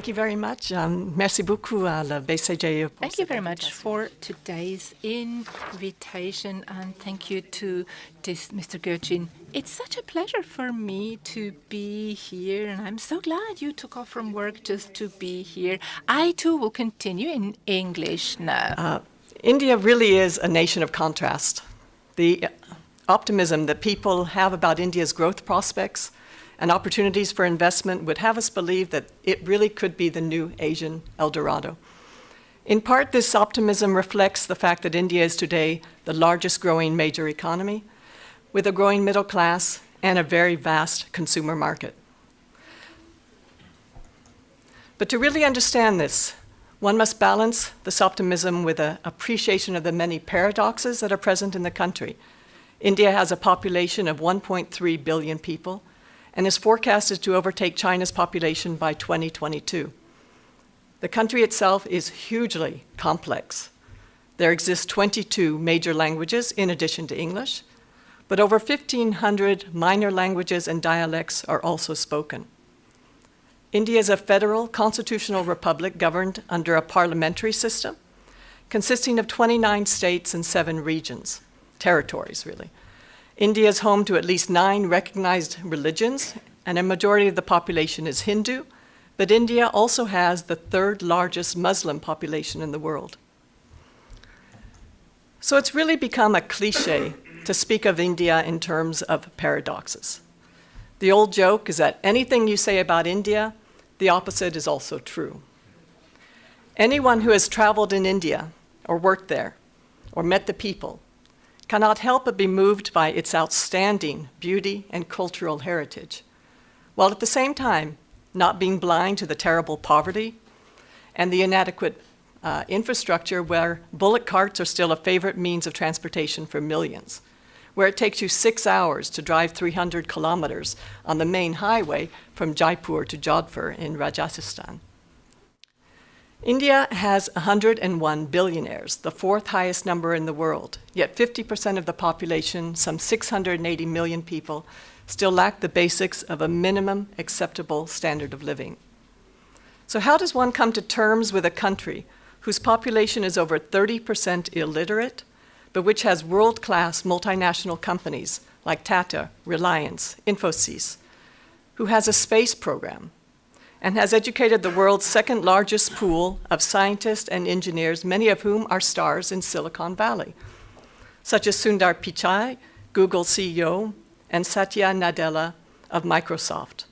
Thank you very much. Merci beaucoup à la BCGE. Thank you very much for today's invitation, and thank you to Mr. Gertschin. It's such a pleasure for me to be here, and I'm so glad you took off from work just to be here. I, too, will continue in English now. India really is a nation of contrast. The optimism that people have about India's growth prospects and opportunities for investment would have us believe that it really could be the new Asian Eldorado. In part, this optimism reflects the fact that India is today the largest growing major economy, with a growing middle class and a very vast consumer market. But to really understand this, one must balance this optimism with an appreciation of the many paradoxes that are present in the country. India has a population of 1.3 billion people and is forecasted to overtake China's population by 2022. The country itself is hugely complex. There exist 22 major languages in addition to English, but over 1,500 minor languages and dialects are also spoken. India is a federal constitutional republic governed under a parliamentary system consisting of 29 states and 7 regions, territories really. India is home to at least 9 recognized religions, and a majority of the population is Hindu, but India also has the 3rd largest Muslim population in the world. So it's really become a cliche to speak of India in terms of paradoxes. The old joke is that anything you say about India, the opposite is also true. Anyone who has traveled in India or worked there or met the people cannot help but be moved by its outstanding beauty and cultural heritage, while at the same time not being blind to the terrible poverty and the inadequate infrastructure where bullock carts are still a favorite means of transportation for millions, where it takes you 6 hours to drive 300 kilometers on the main highway from Jaipur to Jodhpur in Rajasthan. India has 101 billionaires, the 4th highest number in the world, yet 50% of the population, some 680 million people, still lack the basics of a minimum acceptable standard of living. So how does one come to terms with a country whose population is over 30% illiterate, but which has world-class multinational companies like Tata, Reliance, Infosys, who has a space program, and has educated the world's 2nd largest pool of scientists and engineers, many of whom are stars in Silicon Valley, such as Sundar Pichai, Google CEO, and Satya Nadella of Microsoft,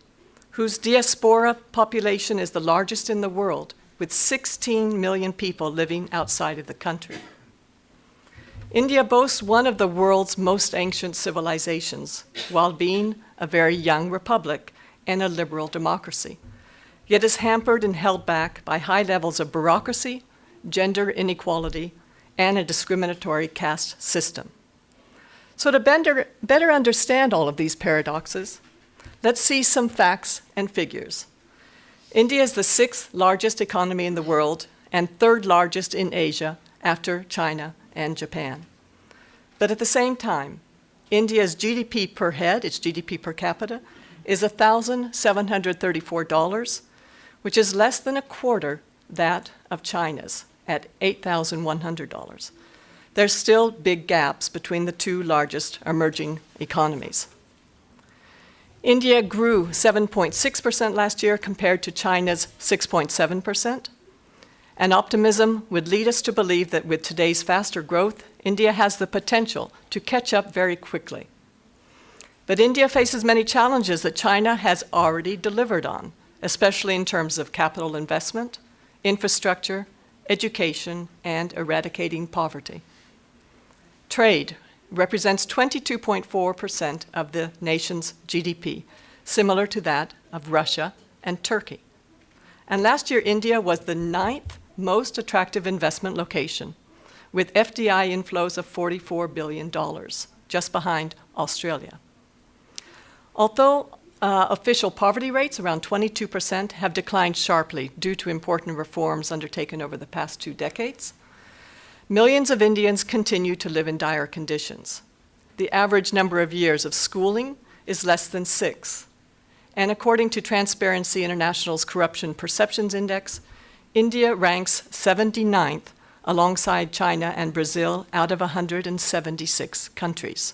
whose diaspora population is the largest in the world, with 16 million people living outside of the country. India boasts one of the world's most ancient civilizations, while being a very young republic and a liberal democracy, yet is hampered and held back by high levels of bureaucracy, gender inequality, and a discriminatory caste system. So to better understand all of these paradoxes, let's see some facts and figures. India is the 6th largest economy in the world and 3rd largest in Asia after China and Japan. But at the same time, India's GDP per head, its GDP per capita, is $1,734, which is less than a quarter that of China's at $8,100. There's still big gaps between the 2 largest emerging economies. India grew 7.6% last year compared to China's 6.7%. And optimism would lead us to believe that with today's faster growth, India has the potential to catch up very quickly. But India faces many challenges that China has already delivered on, especially in terms of capital investment, infrastructure, education, and eradicating poverty. Trade represents 22.4% of the nation's GDP, similar to that of Russia and Turkey. And last year, India was the 9th most attractive investment location, with FDI inflows of $44 billion, just behind Australia. Although official poverty rates, around 22%, have declined sharply due to important reforms undertaken over the past 2 decades, millions of Indians continue to live in dire conditions. The average number of years of schooling is less than 6, And according to Transparency International's Corruption Perceptions Index, India ranks 79th alongside China and Brazil out of 176 countries.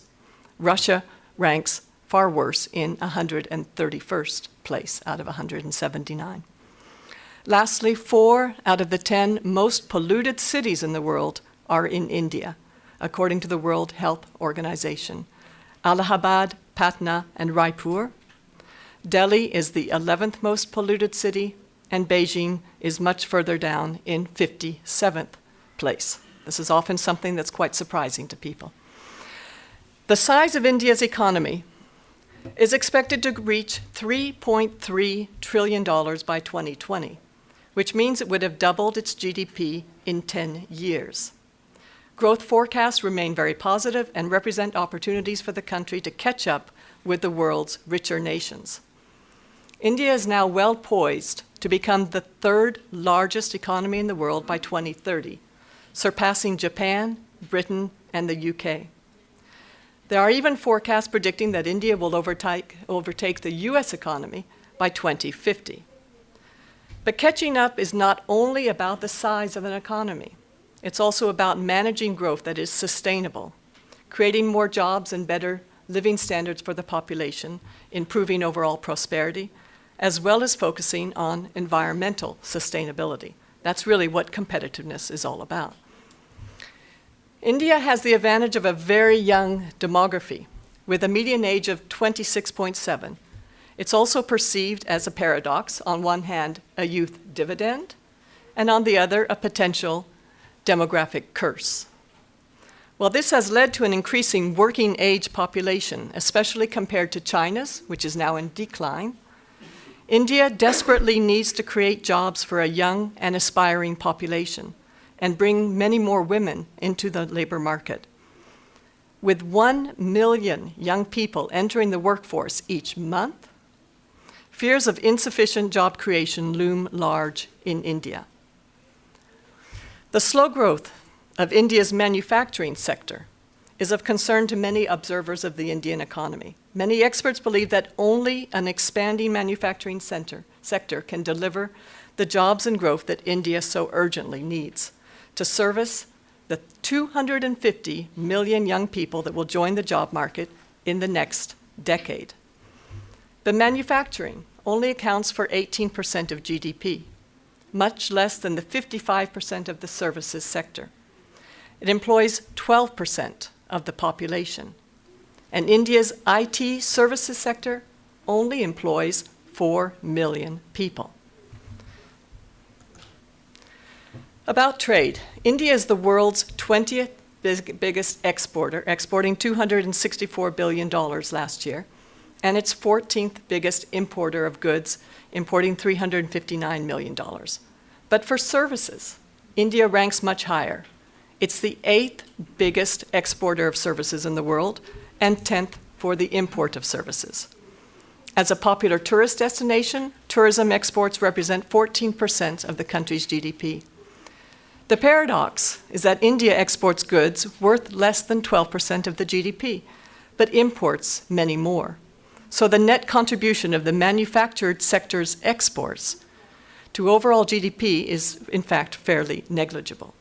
Russia ranks far worse in 131st place out of 179. Lastly, 4 out of the 10 most polluted cities in the world are in India, according to the World Health Organization. Allahabad, Patna, and Raipur. Delhi is the 11th most polluted city, and Beijing is much further down in 57th place. This is often something that's quite surprising to people. The size of India's economy is expected to reach $3.3 trillion by 2020, which means it would have doubled its GDP in 10 years. Growth forecasts remain very positive and represent opportunities for the country to catch up with the world's richer nations. India is now well poised to become the 3rd largest economy in the world by 2030, surpassing Japan, Britain, and the UK. There are even forecasts predicting that India will overtake the US economy by 2050. But catching up is not only about the size of an economy. It's also about managing growth that is sustainable, creating more jobs and better living standards for the population, improving overall prosperity, as well as focusing on environmental sustainability. That's really what competitiveness is all about. India has the advantage of a very young demography, with a median age of 26.7. It's also perceived as a paradox, on one hand, a youth dividend, and on the other, a potential demographic curse. Well, this has led to an increasing working age population, especially compared to China's, which is now in decline. India desperately needs to create jobs for a young and aspiring population and bring many more women into the labor market. With 1 million young people entering the workforce each month, fears of insufficient job creation loom large in India. The slow growth of India's manufacturing sector is of concern to many observers of the Indian economy. Many experts believe that only an expanding manufacturing sector can deliver the jobs and growth that India so urgently needs to service the 250 million young people that will join the job market in the next decade. But manufacturing only accounts for 18% of GDP, much less than the 55% of the services sector. It employs 12% of the population. And India's IT services sector only employs 4 million people. About trade, India is the world's 20th biggest exporter, exporting $264 billion last year, and its 14th biggest importer of goods, importing $359 million. But for services, India ranks much higher. It's the 8th biggest exporter of services in the world and 10th for the import of services. As a popular tourist destination, tourism exports represent 14% of the country's GDP. The paradox is that India exports goods worth less than 12% of the GDP, but imports many more. So the net contribution of the manufactured sector's exports to overall GDP is, in fact, fairly negligible.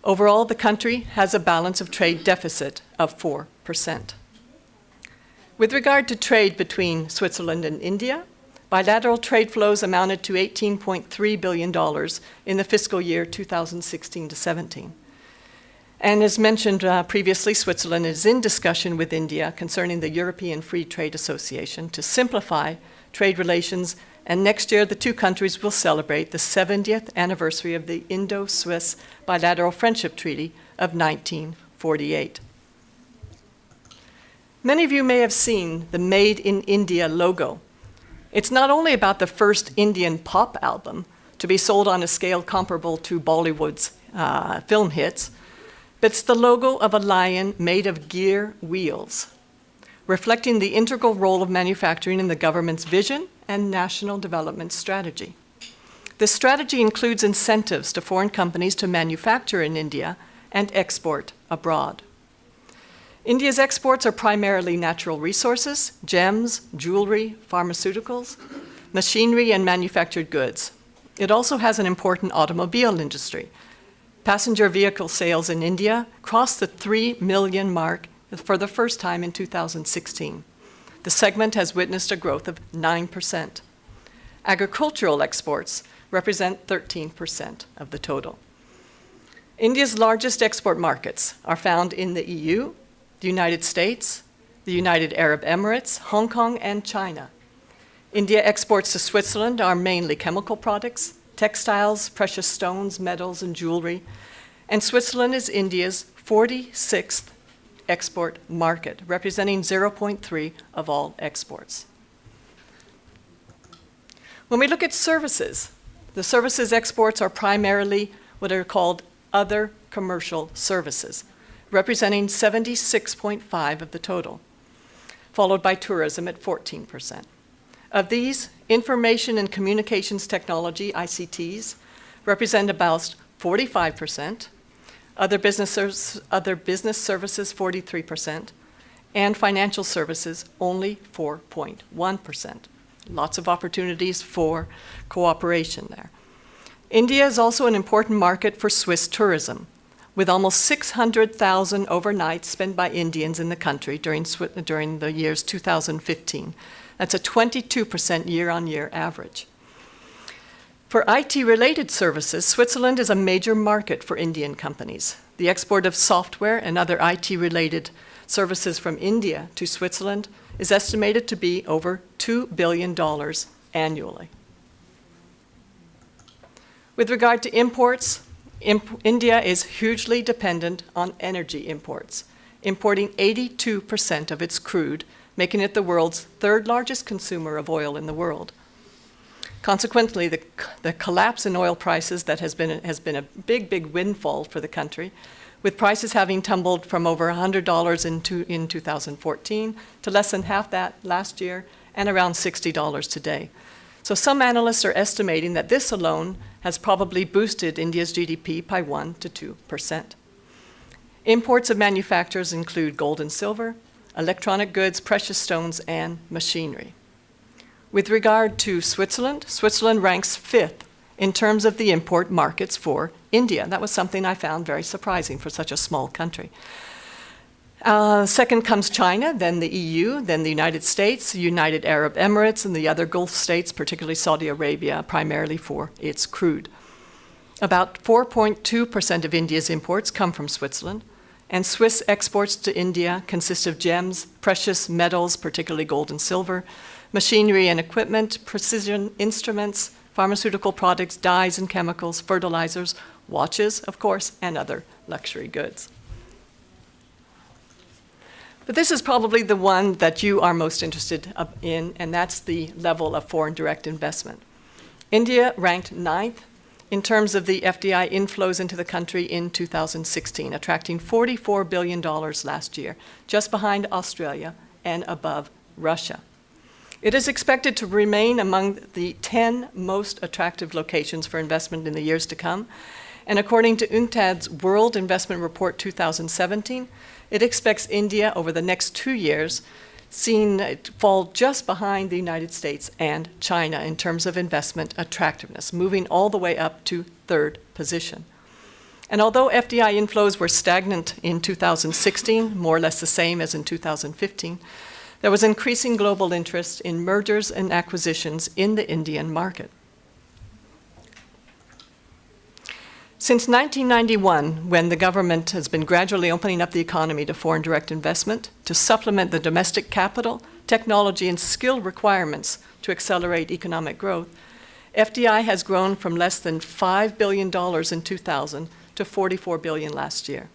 Overall, the country has a balance of trade deficit of 4%. With regard to trade between Switzerland and India, bilateral trade flows amounted to $18.3 billion in the fiscal year 2016 to 17. And as mentioned previously, Switzerland is in discussion with India concerning the European Free Trade Association to simplify trade relations, and next year the two countries will celebrate the 70th anniversary of the Indo-Swiss Bilateral Friendship Treaty of 1948. Many of you may have seen the Made in India logo. It's not only about the first Indian pop album to be sold on a scale comparable to Bollywood's film hits, but it's the logo of a lion made of gear wheels, reflecting the integral role of manufacturing in the government's vision and national development strategy. This strategy includes incentives to foreign companies to manufacture in India and export abroad. India's exports are primarily natural resources, gems, jewelry, pharmaceuticals, machinery, and manufactured goods. It also has an important automobile industry. Passenger vehicle sales in India crossed the 3 million mark for the first time in 2016. The segment has witnessed a growth of 9%. Agricultural exports represent 13% of the total. India's largest export markets are found in the EU, the United States, the United Arab Emirates, Hong Kong, and China. India exports to Switzerland are mainly chemical products, textiles, precious stones, metals, and jewelry, and Switzerland is India's 46th export market, representing 0.3% of all exports. When we look at services, the services exports are primarily what are called other commercial services, representing 76.5% of the total, followed by tourism at 14%. Of these, information and communications technology, ICTs, represent about 45%, other business services 43%, and financial services only 4.1%. Lots of opportunities for cooperation there. India is also an important market for Swiss tourism, with almost 600,000 overnights spent by Indians in the country during the years 2015. That's a 22% year-on-year average. For IT-related services, Switzerland is a major market for Indian companies. The export of software and other IT-related services from India to Switzerland is estimated to be over $2 billion annually. With regard to imports, India is hugely dependent on energy imports, importing 82% of its crude, making it the world's third largest consumer of oil in the world. Consequently, the collapse in oil prices that has been a big windfall for the country, with prices having tumbled from over $100 in 2014 to less than half that last year and around $60 today. So some analysts are estimating that this alone has probably boosted India's GDP by 1% to 2%. Imports of manufacturers include gold and silver, electronic goods, precious stones, and machinery. With regard to Switzerland, Switzerland ranks 5th in terms of the import markets for India. That was something I found very surprising for such a small country. Second comes China, then the EU, then the United States, the United Arab Emirates, and the other Gulf states, particularly Saudi Arabia, primarily for its crude. About 4.2% of India's imports come from Switzerland, and Swiss exports to India consist of gems, precious metals, particularly gold and silver, machinery and equipment, precision instruments, pharmaceutical products, dyes and chemicals, fertilizers, watches, of course, and other luxury goods. But this is probably the one that you are most interested in, and that's the level of foreign direct investment. India ranked 9th in terms of the FDI inflows into the country in 2016, attracting $44 billion last year, just behind Australia and above Russia. It is expected to remain among the 10 most attractive locations for investment in the years to come. And according to UNCTAD's World Investment Report 2017, it expects India over the next 2 years fall just behind the United States and China in terms of investment attractiveness, moving all the way up to 3rd position. And although FDI inflows were stagnant in 2016, more or less the same as in 2015, there was increasing global interest in mergers and acquisitions in the Indian market. Since 1991, when the government has been gradually opening up the economy to foreign direct investment to supplement the domestic capital, technology, and skill requirements to accelerate economic growth, FDI has grown from less than $5 billion in 2000 to $44 billion last year.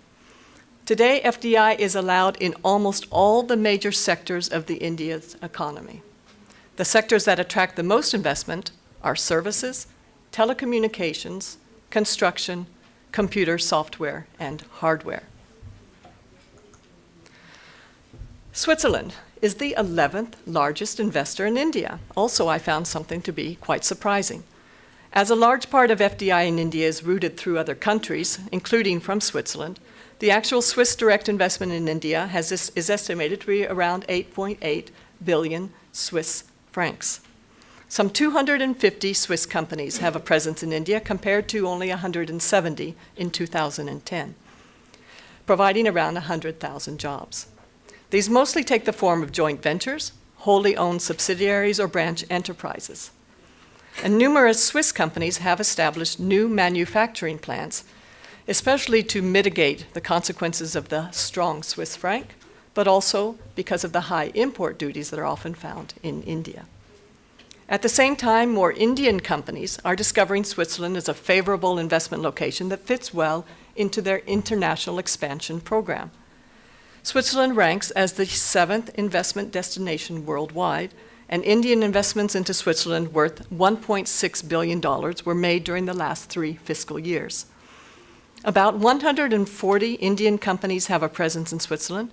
Today, FDI is allowed in almost all the major sectors of the India's economy. The sectors that attract the most investment are services, telecommunications, construction, computer software, and hardware. Switzerland is the 11th largest investor in India. Also, I found something to be quite surprising. As a large part of FDI in India is routed through other countries, including from Switzerland, The actual Swiss direct investment in India is estimated to be around 8.8 billion Swiss francs. Some 250 Swiss companies have a presence in India compared to only 170 in 2010, providing around 100,000 jobs. These mostly take the form of joint ventures, wholly owned subsidiaries, or branch enterprises. And numerous Swiss companies have established new manufacturing plants, especially to mitigate the consequences of the strong Swiss franc, but also because of the high import duties that are often found in India. At the same time, more Indian companies are discovering Switzerland as a favorable investment location that fits well into their international expansion program. Switzerland ranks as the 7th investment destination worldwide, and Indian investments into Switzerland worth $1.6 billion were made during the last 3 fiscal years. About 140 Indian companies have a presence in Switzerland,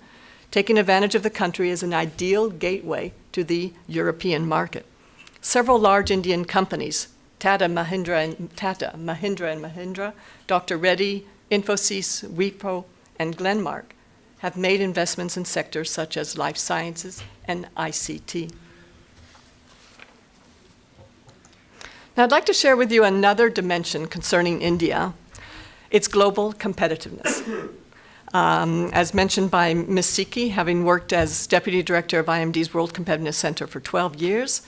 taking advantage of the country as an ideal gateway to the European market. Several large Indian companies, Tata, Mahindra and Mahindra, Dr. Reddy, Infosys, Wipro, and Glenmark, have made investments in sectors such as life sciences and ICT. Now, I'd like to share with you another dimension concerning India, its global competitiveness. As mentioned by Ms. Siki, having worked as Deputy Director of IMD's World Competitiveness Center for 12 years,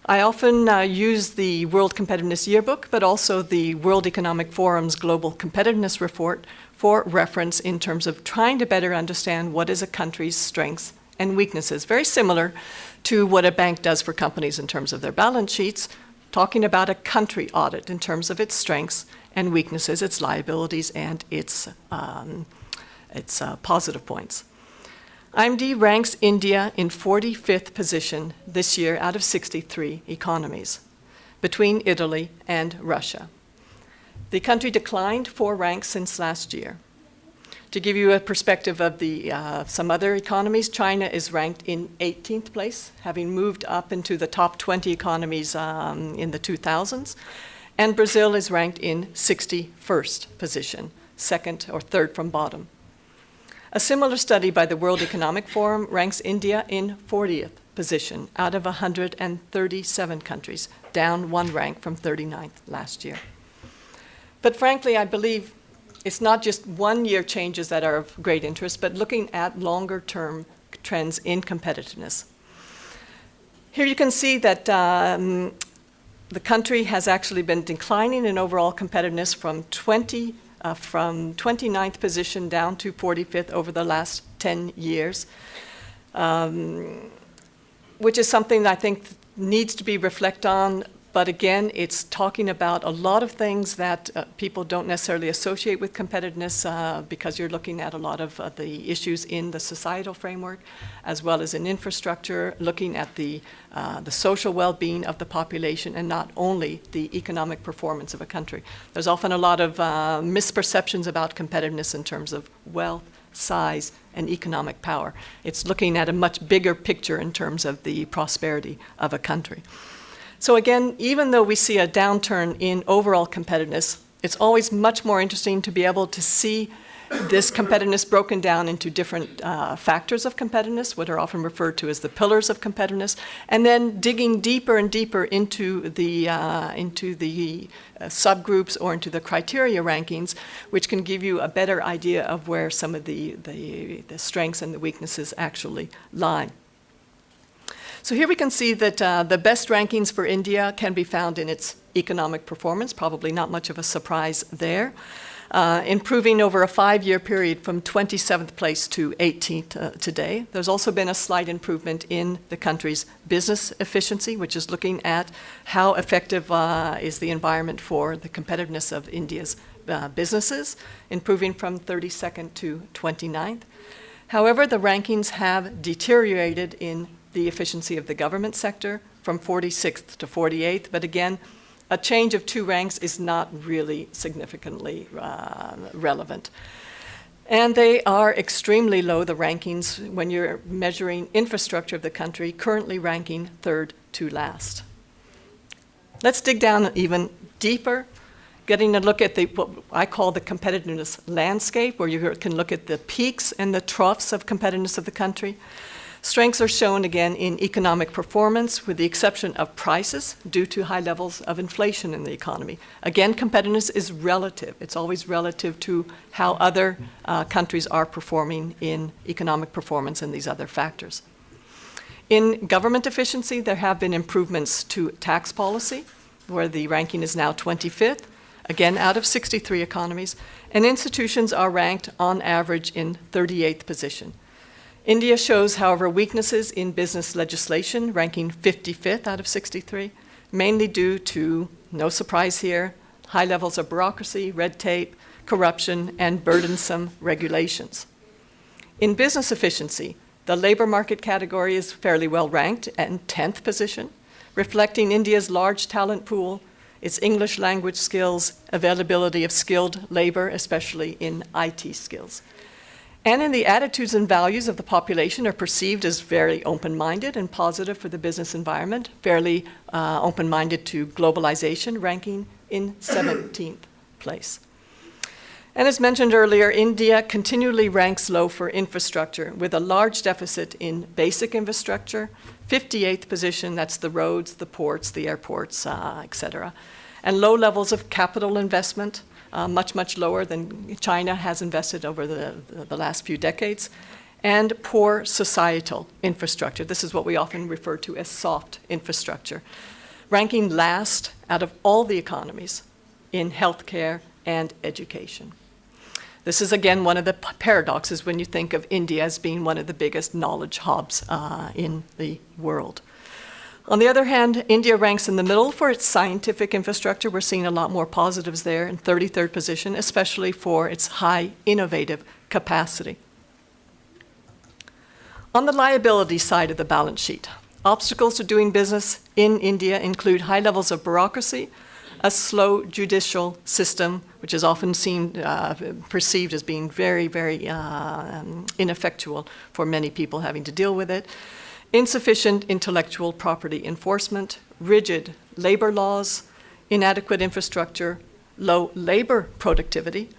I often use the World Competitiveness Yearbook, but also the World Economic Forum's Global Competitiveness Report for reference in terms of trying to better understand what is a country's strengths and weaknesses. Very similar to what a bank does for companies in terms of their balance sheets, talking about a country audit in terms of its strengths and weaknesses, its liabilities, and its positive points. IMD ranks India in 45th position this year out of 63 economies, between Italy and Russia. The country declined 4 ranks since last year. To give you a perspective of some other economies, China is ranked in 18th place, having moved up into the top 20 economies in the 2000s, and Brazil is ranked in 61st position, 2nd or 3rd from bottom. A similar study by the World Economic Forum ranks India in 40th position out of 137 countries, down 1 rank from 39th last year. But frankly, I believe it's not just one-year changes that are of great interest, but looking at longer-term trends in competitiveness. Here you can see that the country has actually been declining in overall competitiveness from 29th position down to 45th over the last 10 years, which is something that I think needs to be reflected on. But again, it's talking about a lot of things that people don't necessarily associate with competitiveness because you're looking at a lot of the issues in the societal framework, as well as in infrastructure, looking at the social well-being of the population and not only the economic performance of a country. There's often a lot of misperceptions about competitiveness in terms of wealth, size, and economic power. It's looking at a much bigger picture in terms of the prosperity of a country. So again, even though we see a downturn in overall competitiveness, it's always much more interesting to be able to see this competitiveness broken down into different factors of competitiveness, what are often referred to as the pillars of competitiveness, and then digging deeper and deeper into the subgroups or into the criteria rankings, which can give you a better idea of where some of the strengths and the weaknesses actually lie. So here we can see that the best rankings for India can be found in its economic performance, probably not much of a surprise there, improving over a 5-year period from 27th place to 18th today. There's also been a slight improvement in the country's business efficiency, which is looking at how effective is the environment for the competitiveness of India's businesses, improving from 32nd to 29th. However, the rankings have deteriorated in the efficiency of the government sector from 46th to 48th, but again, a change of 2 ranks is not really significantly relevant. And they are extremely low, the rankings, when you're measuring infrastructure of the country, currently ranking 3rd to last. Let's dig down even deeper getting a look at what I call the competitiveness landscape, where you can look at the peaks and the troughs of competitiveness of the country. Strengths are shown again in economic performance, with the exception of prices due to high levels of inflation in the economy. Again, competitiveness is relative. It's always relative to how other countries are performing in economic performance and these other factors. In government efficiency, there have been improvements to tax policy, where the ranking is now 25th, again out of 63 economies, and institutions are ranked on average in 38th position. India shows, however, weaknesses in business legislation, ranking 55th out of 63, mainly due to, no surprise here, high levels of bureaucracy, red tape, corruption, and burdensome regulations. In business efficiency, the labor market category is fairly well ranked at 10th position, reflecting India's large talent pool, its English language skills, availability of skilled labor, especially in IT skills. And in the attitudes and values of the population are perceived as very open-minded and positive for the business environment, fairly open-minded to globalization, ranking in 17th place. And as mentioned earlier, India continually ranks low for infrastructure, with a large deficit in basic infrastructure, 58th position, that's the roads, the ports, the airports, et cetera, and low levels of capital investment, much lower than China has invested over the last few decades, and poor societal infrastructure. This is what we often refer to as soft infrastructure, ranking last out of all the economies in healthcare and education. This is, again, one of the paradoxes when you think of India as being one of the biggest knowledge hubs in the world. On the other hand, India ranks in the middle for its scientific infrastructure. We're seeing a lot more positives there, in 33rd position, especially for its high innovative capacity. On the liability side of the balance sheet, obstacles to doing business in India include high levels of bureaucracy, a slow judicial system, which is often perceived as being very ineffectual for many people having to deal with it, insufficient intellectual property enforcement, rigid labor laws, inadequate infrastructure, low labor productivity,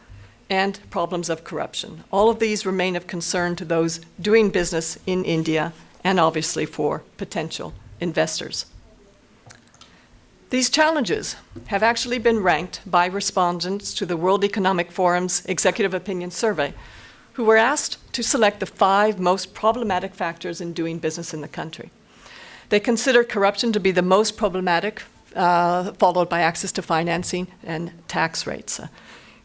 and problems of corruption. All of these remain of concern to those doing business in India and obviously for potential investors. These challenges have actually been ranked by respondents to the World Economic Forum's Executive Opinion Survey, who were asked to select the 5 most problematic factors in doing business in the country. They consider corruption to be the most problematic, followed by access to financing and tax rates.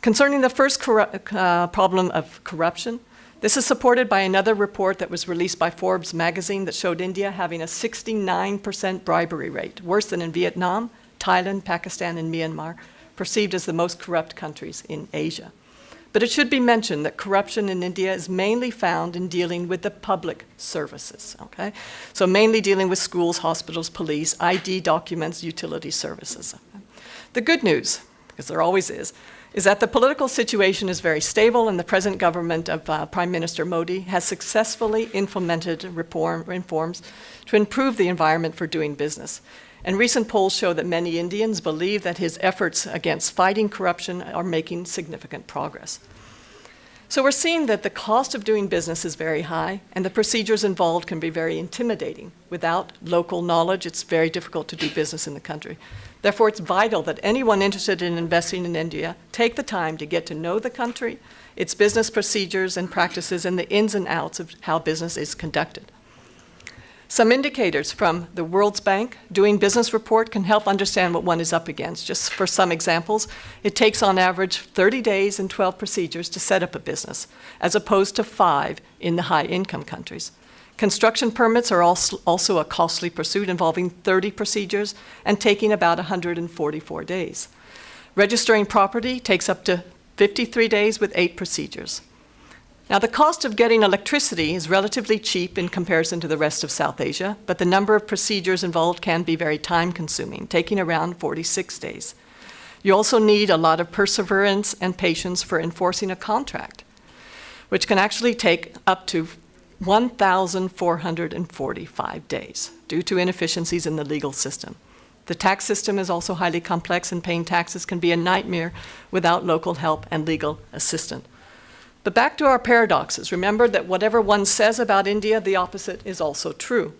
Concerning the first problem of corruption, this is supported by another report that was released by Forbes magazine that showed India having a 69% bribery rate, worse than in Vietnam, Thailand, Pakistan, and Myanmar, perceived as the most corrupt countries in Asia. But it should be mentioned that corruption in India is mainly found in dealing with the public services, okay? So mainly dealing with schools, hospitals, police, ID documents, utility services. The good news, because there always is that the political situation is very stable, and the present government of Prime Minister Modi has successfully implemented reforms to improve the environment for doing business. And recent polls show that many Indians believe that his efforts against fighting corruption are making significant progress. So we're seeing that the cost of doing business is very high, and the procedures involved can be very intimidating. Without local knowledge, it's very difficult to do business in the country. Therefore, it's vital that anyone interested in investing in India take the time to get to know the country, its business procedures and practices, and the ins and outs of how business is conducted. Some indicators from the World Banque Doing Business report can help understand what one is up against. Just for some examples, it takes on average 30 days and 12 procedures to set up a business, as opposed to 5 in the high-income countries. Construction permits are also a costly pursuit involving 30 procedures and taking about 144 days. Registering property takes up to 53 days with 8 procedures. Now, the cost of getting electricity is relatively cheap in comparison to the rest of South Asia, but the number of procedures involved can be very time-consuming, taking around 46 days. You also need a lot of perseverance and patience for enforcing a contract, which can actually take up to 1,445 days due to inefficiencies in the legal system. The tax system is also highly complex, and paying taxes can be a nightmare without local help and legal assistance. But back to our paradoxes. Remember that whatever one says about India, the opposite is also true.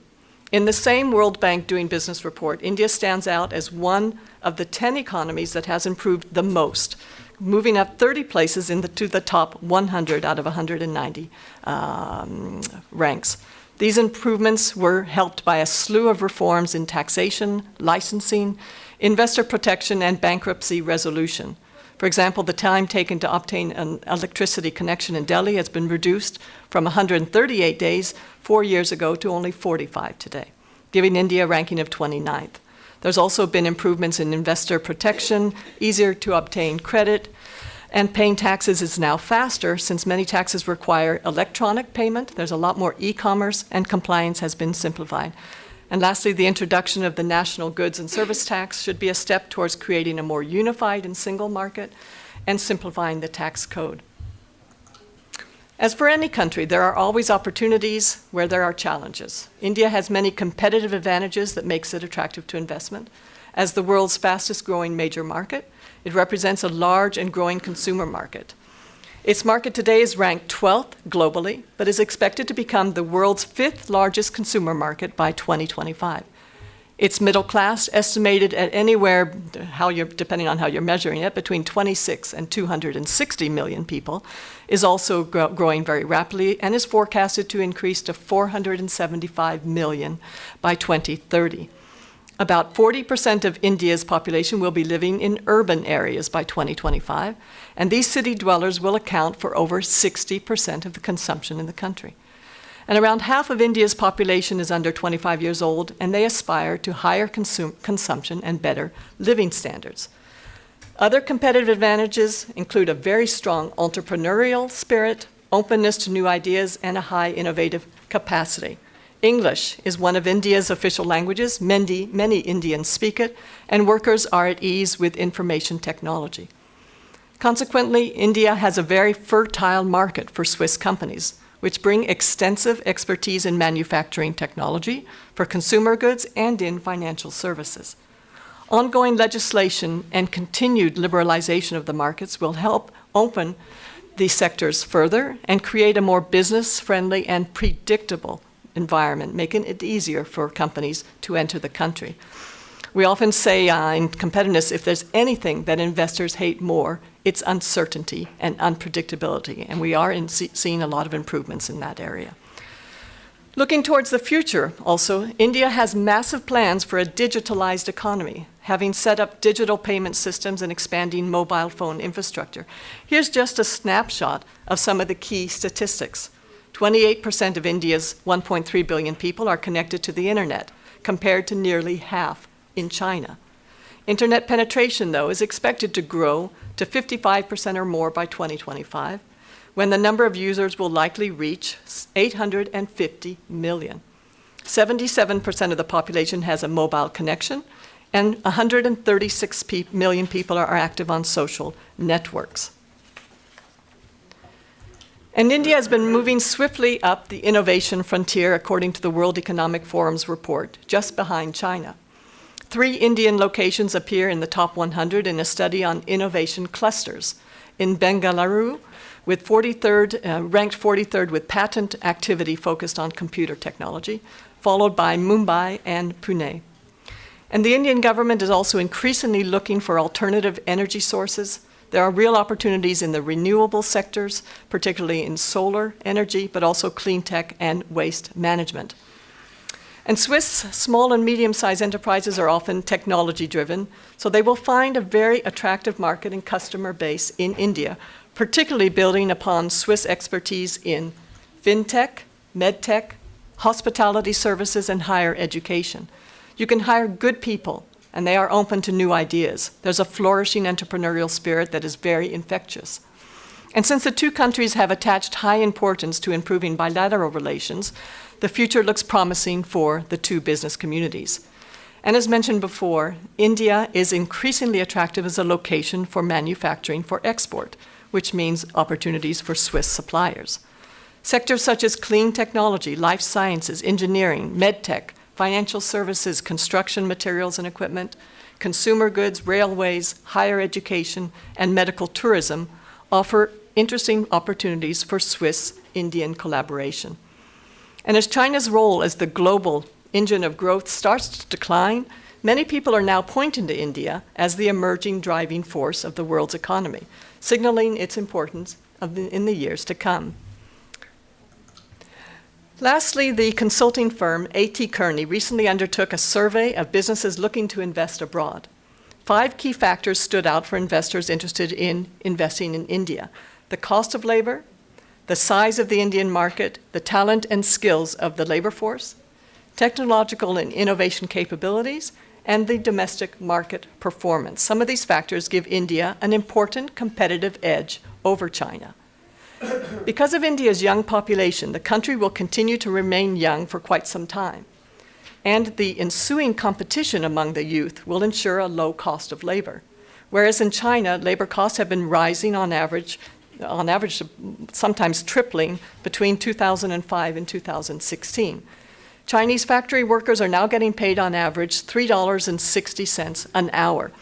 In the same World Bank Doing Business report, India stands out as one of the 10 economies that has improved the most, moving up 30 places to the top 100 out of 190 ranks. These improvements were helped by a slew of reforms in taxation, licensing, investor protection, and bankruptcy resolution. For example, the time taken to obtain an electricity connection in Delhi has been reduced from 138 days 4 years ago to only 45 today, giving India a ranking of 29th. There's also been improvements in investor protection, easier to obtain credit, and paying taxes is now faster since many taxes require electronic payment. There's a lot more e-commerce, and compliance has been simplified. And lastly, the introduction of the national goods and service tax should be a step towards creating a more unified and single market and simplifying the tax code. As for any country, there are always opportunities where there are challenges. India has many competitive advantages that makes it attractive to investment. As the world's fastest growing major market, it represents a large and growing consumer market. Its market today is ranked 12th globally, but is expected to become the world's 5th largest consumer market by 2025. Its middle class, estimated at anywhere, depending on how you're measuring it, between 26 and 260 million people, is also growing very rapidly and is forecasted to increase to 475 million by 2030. About 40% of India's population will be living in urban areas by 2025, and these city dwellers will account for over 60% of the consumption in the country. And around half of India's population is under 25 years old, and they aspire to higher consumption and better living standards. Other competitive advantages include a very strong entrepreneurial spirit, openness to new ideas, and a high innovative capacity. English is one of India's official languages. Many Indians speak it, and workers are at ease with information technology. Consequently, India has a very fertile market for Swiss companies, which bring extensive expertise in manufacturing technology, for consumer goods, and in financial services. Ongoing legislation and continued liberalization of the markets will help open these sectors further and create a more business-friendly and predictable environment, making it easier for companies to enter the country. We often say in competitiveness, if there's anything that investors hate more, it's uncertainty and unpredictability, and we are seeing a lot of improvements in that area. Looking towards the future also, India has massive plans for a digitalized economy, having set up digital payment systems and expanding mobile phone infrastructure. Here's just a snapshot of some of the key statistics. 28% of India's 1.3 billion people are connected to the internet, compared to nearly half in China. Internet penetration, though, is expected to grow to 55% or more by 2025, when the number of users will likely reach 850 million. 77% of the population has a mobile connection, and 136 million people are active on social networks. And India has been moving swiftly up the innovation frontier according to the World Economic Forum's report, just behind China. 3 Indian locations appear in the top 100 in a study on innovation clusters. In Bengaluru, ranked 43rd with patent activity focused on computer technology, followed by Mumbai and Pune. And the Indian government is also increasingly looking for alternative energy sources. There are real opportunities in the renewable sectors, particularly in solar energy, but also clean tech and waste management. And Swiss small and medium-sized enterprises are often technology-driven, so they will find a very attractive market and customer base in India, particularly building upon Swiss expertise in fintech, medtech, hospitality services, and higher education. You can hire good people, and they are open to new ideas. There's a flourishing entrepreneurial spirit that is very infectious. And since the two countries have attached high importance to improving bilateral relations, the future looks promising for the two business communities. And as mentioned before, India is increasingly attractive as a location for manufacturing for export, which means opportunities for Swiss suppliers. Sectors such as clean technology, life sciences, engineering, medtech, financial services, construction materials and equipment, consumer goods, railways, higher education, and medical tourism offer interesting opportunities for Swiss-Indian collaboration. And as China's role as the global engine of growth starts to decline, many people are now pointing to India as the emerging driving force of the world's economy, signaling its importance in the years to come. Lastly, the consulting firm A.T. Kearney recently undertook a survey of businesses looking to invest abroad. 5 key factors stood out for investors interested in investing in India: the cost of labor, the size of the Indian market, the talent and skills of the labor force, technological and innovation capabilities, and the domestic market performance. Some of these factors give India an important competitive edge over China. Because of India's young population, the country will continue to remain young for quite some time. And the ensuing competition among the youth will ensure a low cost of labor. Whereas in China, labor costs have been rising on average sometimes tripling between 2005 and 2016. Chinese factory workers are now getting paid on average $3.60 an hour.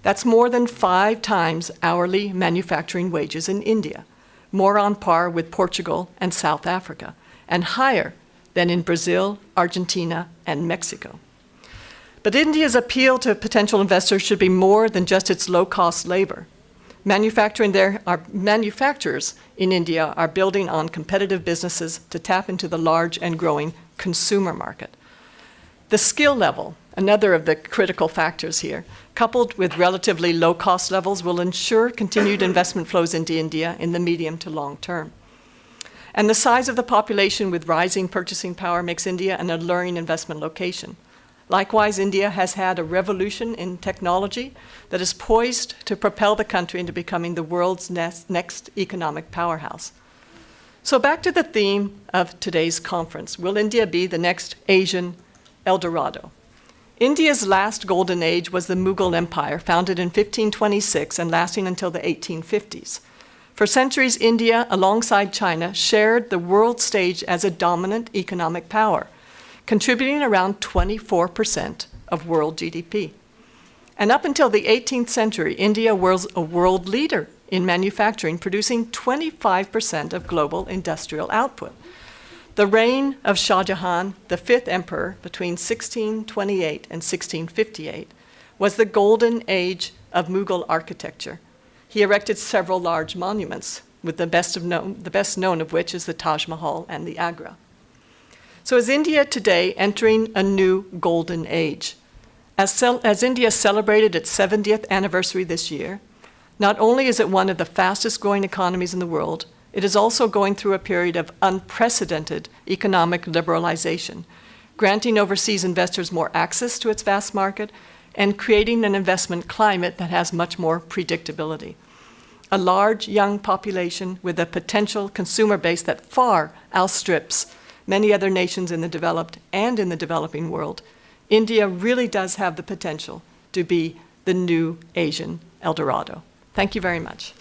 That's more than 5 times hourly manufacturing wages in India, more on par with Portugal and South Africa, and higher than in Brazil, Argentina, and Mexico. But India's appeal to potential investors should be more than just its low-cost labor. Manufacturers in India are building on competitive businesses to tap into the large and growing consumer market. The skill level, another of the critical factors here, coupled with relatively low cost levels, will ensure continued investment flows into India in the medium to long term. And the size of the population with rising purchasing power makes India an alluring investment location. Likewise, India has had a revolution in technology that is poised to propel the country into becoming the world's next economic powerhouse. So back to the theme of today's conference. Will India be the next Asian Eldorado? India's last golden age was the Mughal Empire, founded in 1526 and lasting until the 1850s. For centuries, India, alongside China, shared the world stage as a dominant economic power, contributing around 24% of world GDP. And up until the 18th century, India was a world leader in manufacturing, producing 25% of global industrial output. The reign of Shah Jahan, the 5th emperor, between 1628 and 1658, was the golden age of Mughal architecture. He erected several large monuments, with the best known of which is the Taj Mahal and the Agra. So is India today entering a new golden age? As India celebrated its 70th anniversary this year, not only is it one of the fastest growing economies in the world, it is also going through a period of unprecedented economic liberalization, granting overseas investors more access to its vast market and creating an investment climate that has much more predictability. A large young population with a potential consumer base that far outstrips many other nations in the developed and in the developing world, India really does have the potential to be the new Asian Eldorado. Thank you very much.